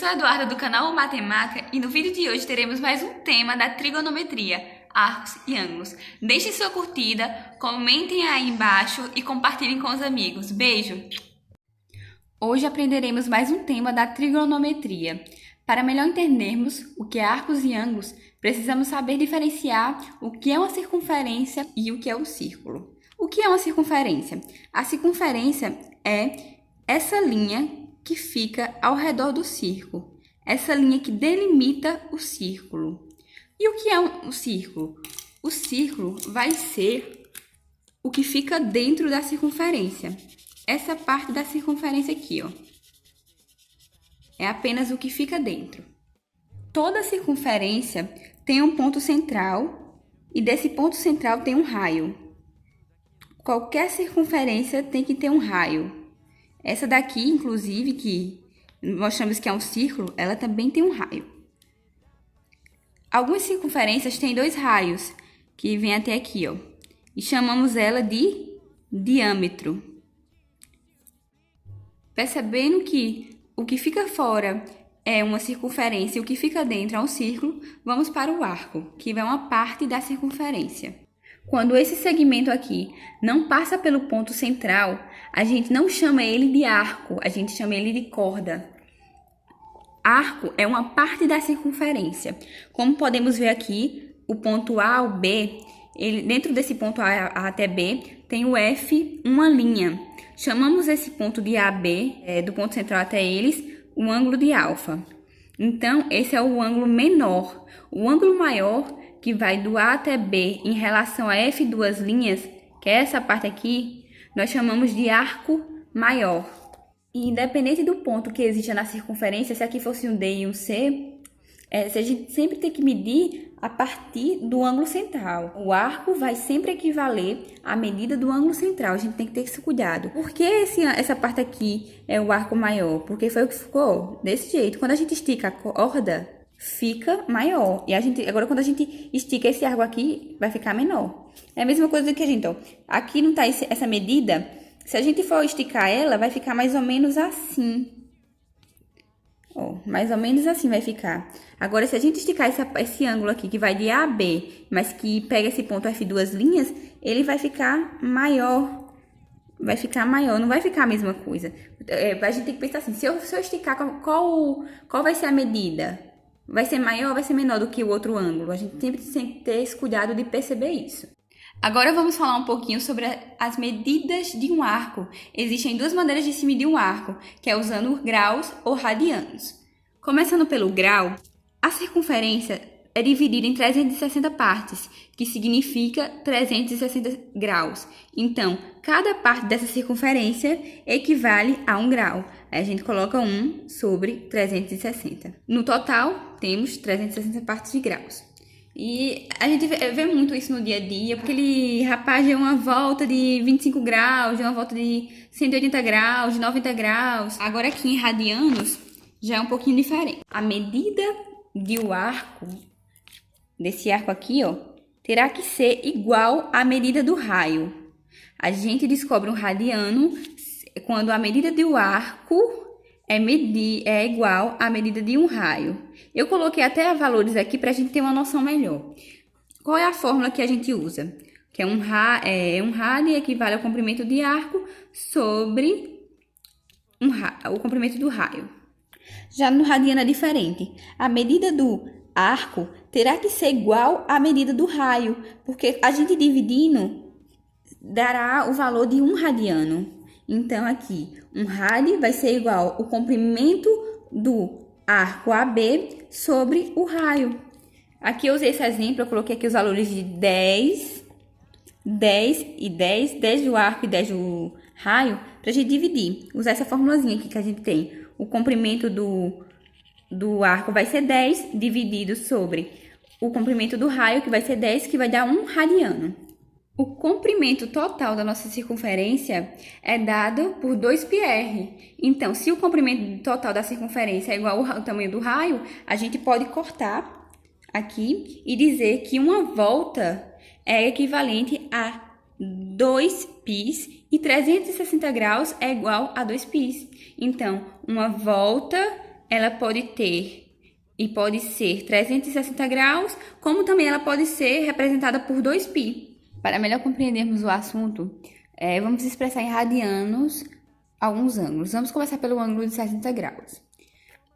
sou a Eduarda do canal Matemática e no vídeo de hoje teremos mais um tema da trigonometria, arcos e ângulos. Deixem sua curtida, comentem aí embaixo e compartilhem com os amigos. Beijo! Hoje aprenderemos mais um tema da trigonometria. Para melhor entendermos o que é arcos e ângulos, precisamos saber diferenciar o que é uma circunferência e o que é um círculo. O que é uma circunferência? A circunferência é essa linha que fica ao redor do círculo, essa linha que delimita o círculo. E o que é um círculo? O círculo vai ser o que fica dentro da circunferência. Essa parte da circunferência aqui, ó, é apenas o que fica dentro. Toda circunferência tem um ponto central e desse ponto central tem um raio. Qualquer circunferência tem que ter um raio. Essa daqui, inclusive, que mostramos que é um círculo, ela também tem um raio. Algumas circunferências têm dois raios, que vêm até aqui, ó, e chamamos ela de diâmetro. Percebendo que o que fica fora é uma circunferência e o que fica dentro é um círculo, vamos para o arco, que é uma parte da circunferência. Quando esse segmento aqui não passa pelo ponto central, a gente não chama ele de arco, a gente chama ele de corda. Arco é uma parte da circunferência. Como podemos ver aqui, o ponto A ao B, dentro desse ponto A até B, tem o F, uma linha. Chamamos esse ponto de AB, do ponto central até eles, o ângulo de alfa. Então, esse é o ângulo menor. O ângulo maior, que vai do A até B em relação a F duas linhas, que é essa parte aqui, nós chamamos de arco maior. E independente do ponto que existe na circunferência, se aqui fosse um D e um C, a gente sempre tem que medir a partir do ângulo central. O arco vai sempre equivaler à medida do ângulo central. A gente tem que ter esse cuidado. Por que essa parte aqui é o arco maior? Porque foi o que ficou desse jeito. Quando a gente estica a corda, fica maior. E agora quando a gente estica esse arco aqui, vai ficar menor. É a mesma coisa que a gente, ó, aqui não tá essa medida. Se a gente for esticar ela, vai ficar mais ou menos assim. Ó, mais ou menos assim vai ficar. Agora, se a gente esticar esse ângulo aqui, que vai de A a B, mas que pega esse ponto F duas linhas, ele vai ficar maior. Vai ficar maior, não vai ficar a mesma coisa. A gente tem que pensar assim, se eu esticar, qual vai ser a medida? Vai ser maior ou vai ser menor do que o outro ângulo? A gente sempre tem que ter esse cuidado de perceber isso. Agora vamos falar um pouquinho sobre as medidas de um arco. Existem duas maneiras de se medir um arco, que é usando graus ou radianos. Começando pelo grau, a circunferência é dividida em 360 partes, que significa 360 graus. Então, cada parte dessa circunferência equivale a 1 grau. Aí a gente coloca 1 sobre 360. No total, temos 360 partes de graus. E a gente vê muito isso no dia a dia, porque aquele rapaz deu uma volta de 25 graus, deu uma volta de 180 graus, de 90 graus. Agora aqui em radianos já é um pouquinho diferente. A medida de um arco, desse arco aqui, ó, terá que ser igual à medida do raio. A gente descobre um radiano quando a medida do arco é igual à medida de um raio. Eu coloquei até valores aqui para a gente ter uma noção melhor. Qual é a fórmula que a gente usa? Que é um rádio equivale ao comprimento de arco sobre o comprimento do raio. Já no radiano é diferente. A medida do arco terá que ser igual à medida do raio, porque a gente dividindo dará o valor de 1 radiano. Então, aqui, um rádio vai ser igual ao comprimento do arco AB sobre o raio. Aqui eu usei esse exemplo, eu coloquei aqui os valores de 10, 10 e 10, 10 do arco e 10 do raio, para a gente dividir. Usar essa formulazinha aqui que a gente tem. O comprimento do arco vai ser 10, dividido sobre o comprimento do raio, que vai ser 10, que vai dar 1 radiano. O comprimento total da nossa circunferência é dado por 2πr. Então, se o comprimento total da circunferência é igual ao tamanho do raio, a gente pode cortar aqui e dizer que uma volta é equivalente a 2π e 360 graus é igual a 2π. Então, uma volta ela pode ter e pode ser 360 graus, como também ela pode ser representada por 2π. Para melhor compreendermos o assunto, vamos expressar em radianos alguns ângulos. Vamos começar pelo ângulo de 60 graus.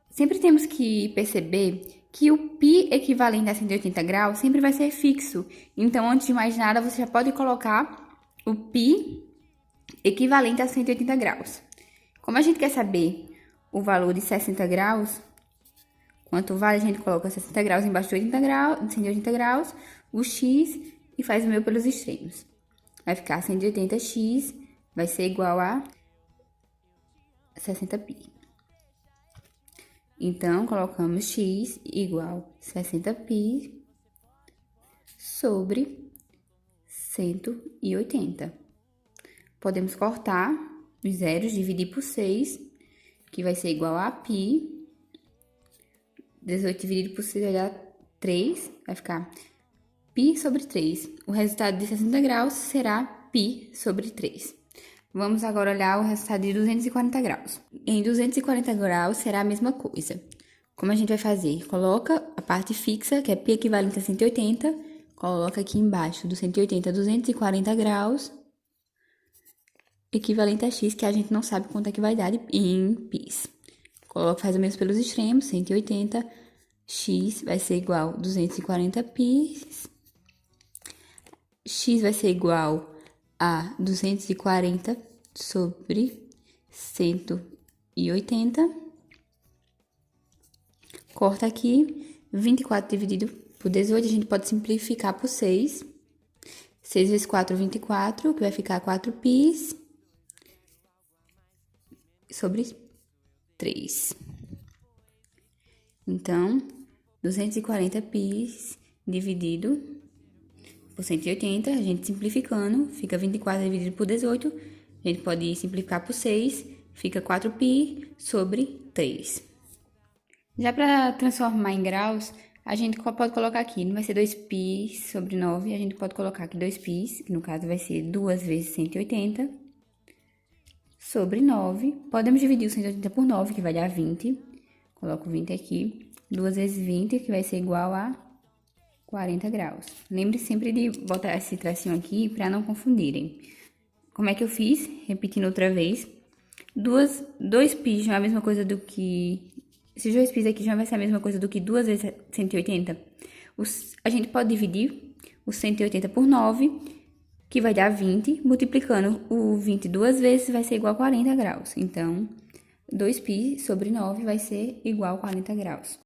Sempre temos que perceber que o π equivalente a 180 graus sempre vai ser fixo. Então, antes de mais nada, você já pode colocar o π equivalente a 180 graus. Como a gente quer saber o valor de 60 graus, quanto vale, a gente coloca 60 graus embaixo de 80 graus, de 180 graus, o x e faz o meu pelos extremos. Vai ficar 180x, vai ser igual a 60π. Então, colocamos x igual a 60π sobre 180. Podemos cortar os zeros, dividir por 6, que vai ser igual a π. 18 dividido por 6 vai dar 3, vai ficar π sobre 3. O resultado de 60 graus será π sobre 3. Vamos agora olhar o resultado de 240 graus. Em 240 graus será a mesma coisa. Como a gente vai fazer? Coloca a parte fixa, que é π equivalente a 180, coloca aqui embaixo do 180 a 240 graus, equivalente a x, que a gente não sabe quanto é que vai dar em πs. Coloca, faz o mesmo pelos extremos, 180, x vai ser igual a 240π, x vai ser igual a 240 sobre 180. Corta aqui, 24 dividido por 18, a gente pode simplificar por 6. 6 vezes 4, 24, que vai ficar 4π sobre 3. Então, 240π dividido por 180, a gente simplificando, fica 24 dividido por 18, a gente pode simplificar por 6, fica 4π sobre 3. Já para transformar em graus, a gente pode colocar aqui, não vai ser 2π sobre 9, a gente pode colocar aqui 2π, que no caso vai ser 2 vezes 180, sobre 9. Podemos dividir o 180 por 9, que vai dar 20. Coloco 20 aqui. 2 vezes 20, que vai ser igual a 40 graus. Lembre sempre de botar esse tracinho aqui para não confundirem. Como é que eu fiz? Repetindo outra vez. 2π já é a mesma coisa do que... Esses 2π aqui já vai ser a mesma coisa do que 2 vezes 180. A gente pode dividir o 180 por 9, que vai dar 20. Multiplicando o 20 duas vezes vai ser igual a 40 graus. Então, 2π sobre 9 vai ser igual a 40 graus.